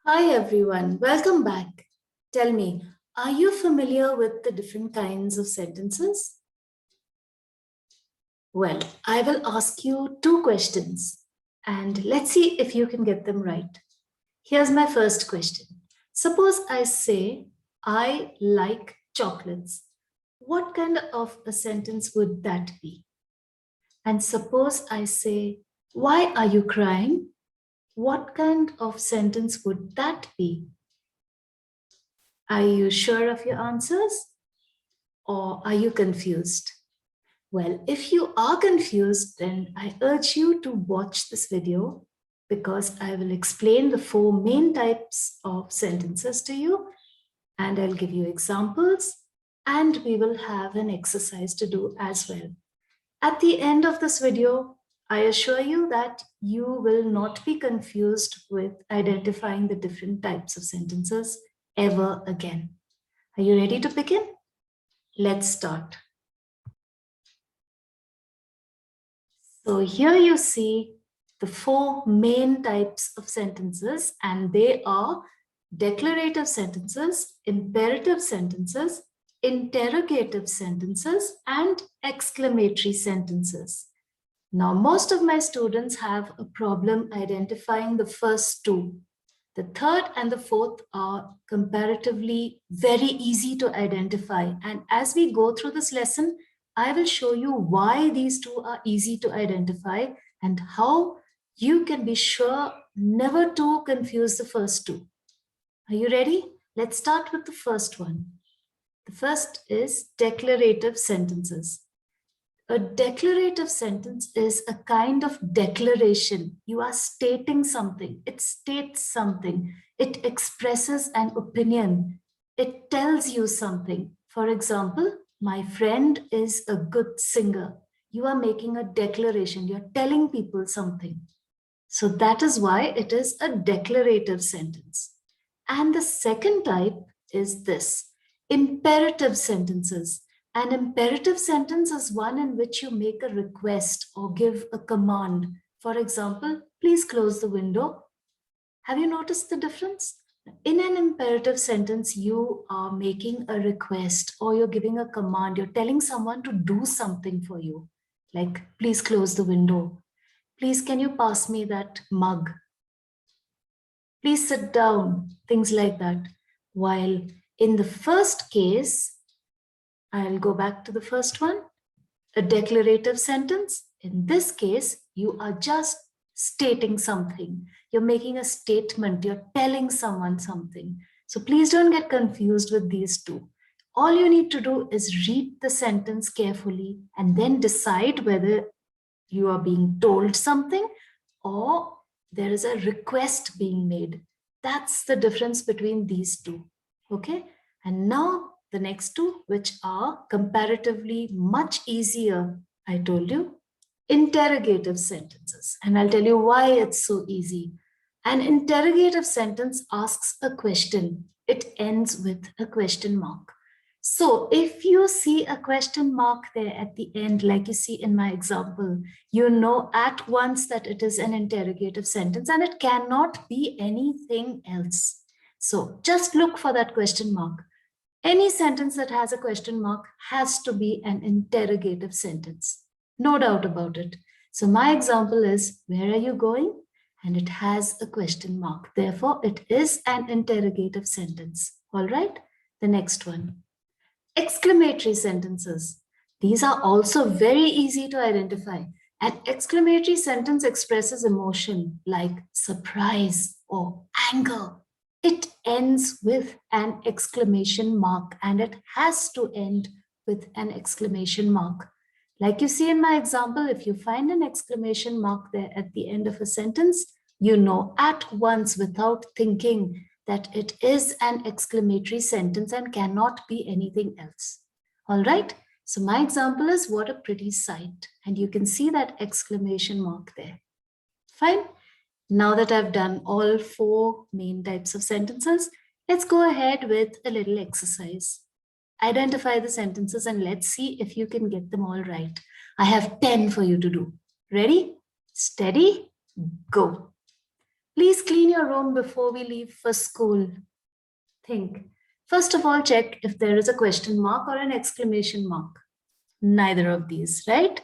Hi everyone, welcome back. Tell me, are you familiar with the different kinds of sentences? Well, I will ask you two questions and let's see if you can get them right. Here's my first question. Suppose I say, I like chocolates. What kind of a sentence would that be? And suppose I say, why are you crying? What kind of sentence would that be? Are you sure of your answers? Or are you confused? Well, if you are confused, then I urge you to watch this video because I will explain the four main types of sentences to you and I'll give you examples and we will have an exercise to do as well. At the end of this video, I assure you that you will not be confused with identifying the different types of sentences ever again. Are you ready to begin? Let's start. So here you see the four main types of sentences, and they are declarative sentences, imperative sentences, interrogative sentences, and exclamatory sentences. Now, most of my students have a problem identifying the first two. The third and the fourth are comparatively very easy to identify. And as we go through this lesson, I will show you why these two are easy to identify and how you can be sure never to confuse the first two. Are you ready? Let's start with the first one. The first is declarative sentences. A declarative sentence is a kind of declaration. You are stating something. It states something. It expresses an opinion. It tells you something. For example, my friend is a good singer. You are making a declaration. You're telling people something. So that is why it is a declarative sentence. And the second type is this, imperative sentences. An imperative sentence is one in which you make a request or give a command. For example, please close the window. Have you noticed the difference? In an imperative sentence, you are making a request or you're giving a command. You're telling someone to do something for you, like please close the window. Please, can you pass me that mug? Please sit down, things like that. While in the first case, I'll go back to the first one, a declarative sentence. In this case, you are just stating something. You're making a statement. You're telling someone something. So please don't get confused with these two. All you need to do is read the sentence carefully and then decide whether you are being told something or there is a request being made. That's the difference between these two. Okay. And now the next two, which are comparatively much easier, I told you, interrogative sentences. And I'll tell you why it's so easy. An interrogative sentence asks a question. It ends with a question mark. So if you see a question mark there at the end, like you see in my example, you know at once that it is an interrogative sentence and it cannot be anything else. So just look for that question mark. Any sentence that has a question mark has to be an interrogative sentence. No doubt about it. So my example is, where are you going? And it has a question mark. Therefore, it is an interrogative sentence. All right. The next one. Exclamatory sentences. These are also very easy to identify. An exclamatory sentence expresses emotion like surprise or anger. It ends with an exclamation mark and it has to end with an exclamation mark. Like you see in my example, if you find an exclamation mark there at the end of a sentence, you know at once without thinking that it is an exclamatory sentence and cannot be anything else. All right. So my example is what a pretty sight. And you can see that exclamation mark there. Fine. Now that I've done all four main types of sentences, let's go ahead with a little exercise. Identify the sentences and let's see if you can get them all right. I have 10 for you to do. Ready? Steady? Go. Please clean your room before we leave for school. Think. First of all, check if there is a question mark or an exclamation mark. Neither of these, right?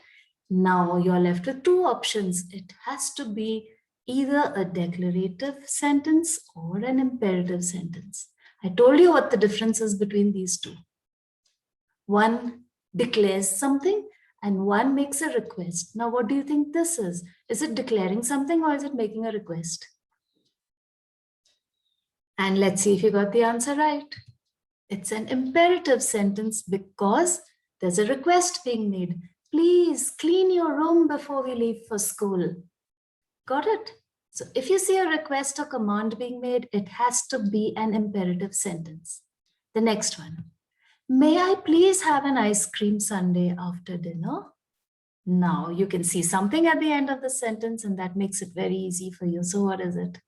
Now you're left with two options. It has to be either a declarative sentence or an imperative sentence. I told you what the difference is between these two. One declares something and one makes a request. Now, what do you think this is? Is it declaring something or is it making a request? And let's see if you got the answer right. It's an imperative sentence because there's a request being made. Please clean your room before we leave for school. Got it? So if you see a request or command being made, it has to be an imperative sentence. The next one. May I please have an ice cream sundae after dinner? Now you can see something at the end of the sentence and that makes it very easy for you. So what is it?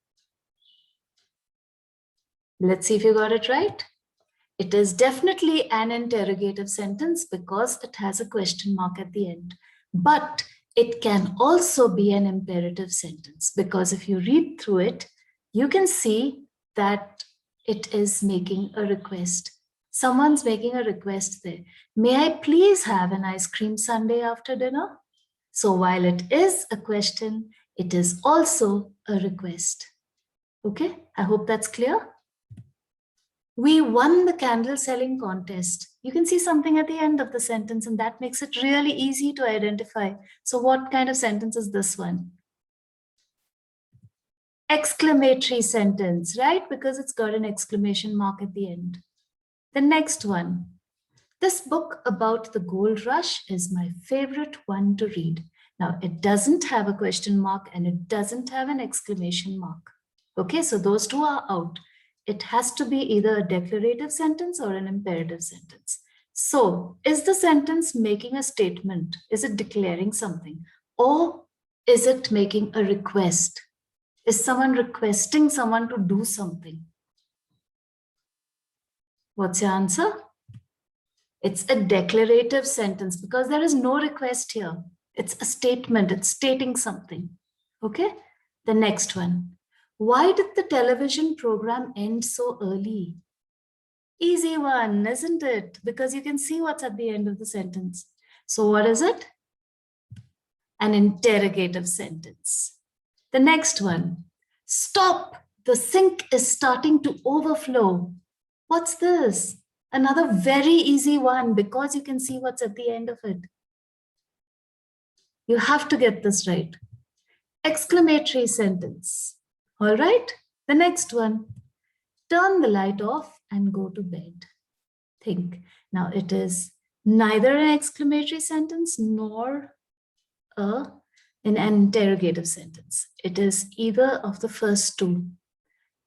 Let's see if you got it right. It is definitely an interrogative sentence because it has a question mark at the end. But it can also be an imperative sentence because if you read through it, you can see that it is making a request. Someone's making a request there. May I please have an ice cream sundae after dinner? So while it is a question, it is also a request. Okay, I hope that's clear. We won the candle selling contest. You can see something at the end of the sentence and that makes it really easy to identify. So what kind of sentence is this one? Exclamatory sentence, right? Because it's got an exclamation mark at the end. The next one. This book about the gold rush is my favorite one to read. Now, it doesn't have a question mark and it doesn't have an exclamation mark. Okay, so those two are out. It has to be either a declarative sentence or an imperative sentence. So, is the sentence making a statement? Is it declaring something? Or is it making a request? Is someone requesting someone to do something? What's your answer? It's a declarative sentence because there is no request here. It's a statement. It's stating something. Okay? The next one. Why did the television program end so early? Easy one, isn't it? Because you can see what's at the end of the sentence. So what is it? An interrogative sentence. The next one. Stop! The sink is starting to overflow. What's this? Another very easy one because you can see what's at the end of it. You have to get this right. Exclamatory sentence. All right, the next one. Turn the light off and go to bed. Think. Now it is neither an exclamatory sentence nor an interrogative sentence. It is either of the first two.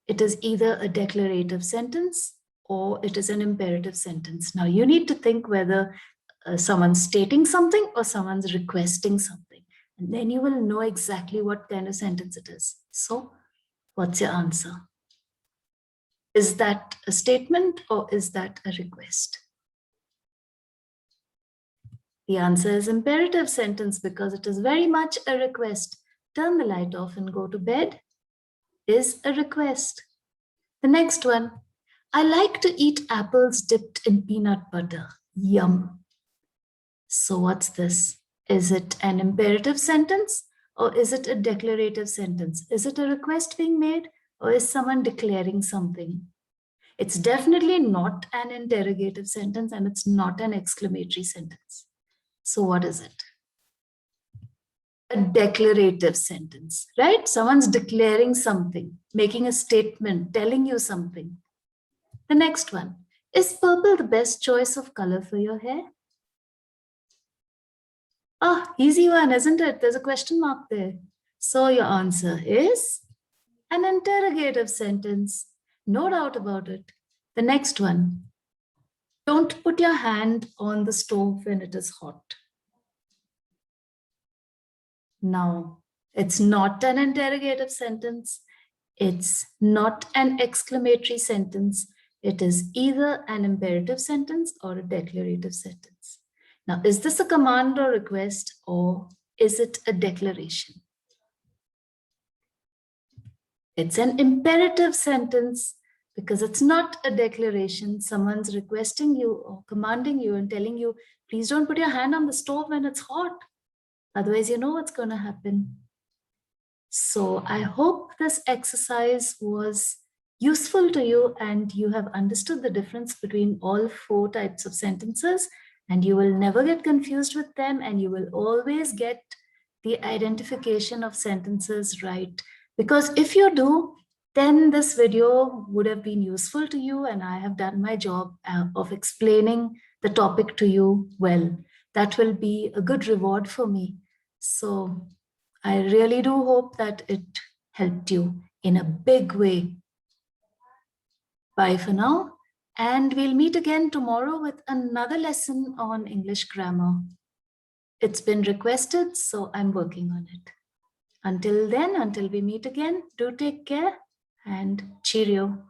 It is either a declarative sentence or it is an imperative sentence. Now you need to think whether someone's stating something or someone's requesting something. And then you will know exactly what kind of sentence it is. So what's your answer? Is that a statement or is that a request? The answer is imperative sentence because it is very much a request. Turn the light off and go to bed is a request. The next one. I like to eat apples dipped in peanut butter. Yum. So what's this? Is it an imperative sentence or is it a declarative sentence? Is it a request being made or is someone declaring something? It's definitely not an interrogative sentence and it's not an exclamatory sentence. So what is it? A declarative sentence, right? Someone's declaring something, making a statement, telling you something. The next one. Is purple the best choice of color for your hair? Ah, easy one, isn't it? There's a question mark there. So your answer is an interrogative sentence. No doubt about it. The next one. Don't put your hand on the stove when it is hot. Now, it's not an interrogative sentence. It's not an exclamatory sentence. It is either an imperative sentence or a declarative sentence. Now, is this a command or request or is it a declaration? It's an imperative sentence because it's not a declaration. Someone's requesting you or commanding you and telling you, please don't put your hand on the stove when it's hot. Otherwise, you know what's going to happen. So I hope this exercise was useful to you and you have understood the difference between all 4 types of sentences, and you will never get confused with them, and you will always get the identification of sentences right. Because if you do, then this video would have been useful to you and I have done my job of explaining the topic to you well. That will be a good reward for me. So I really do hope that it helped you in a big way. Bye for now, and we'll meet again tomorrow with another lesson on English grammar. It's been requested, so I'm working on it. Until then, until we meet again, do take care and cheerio.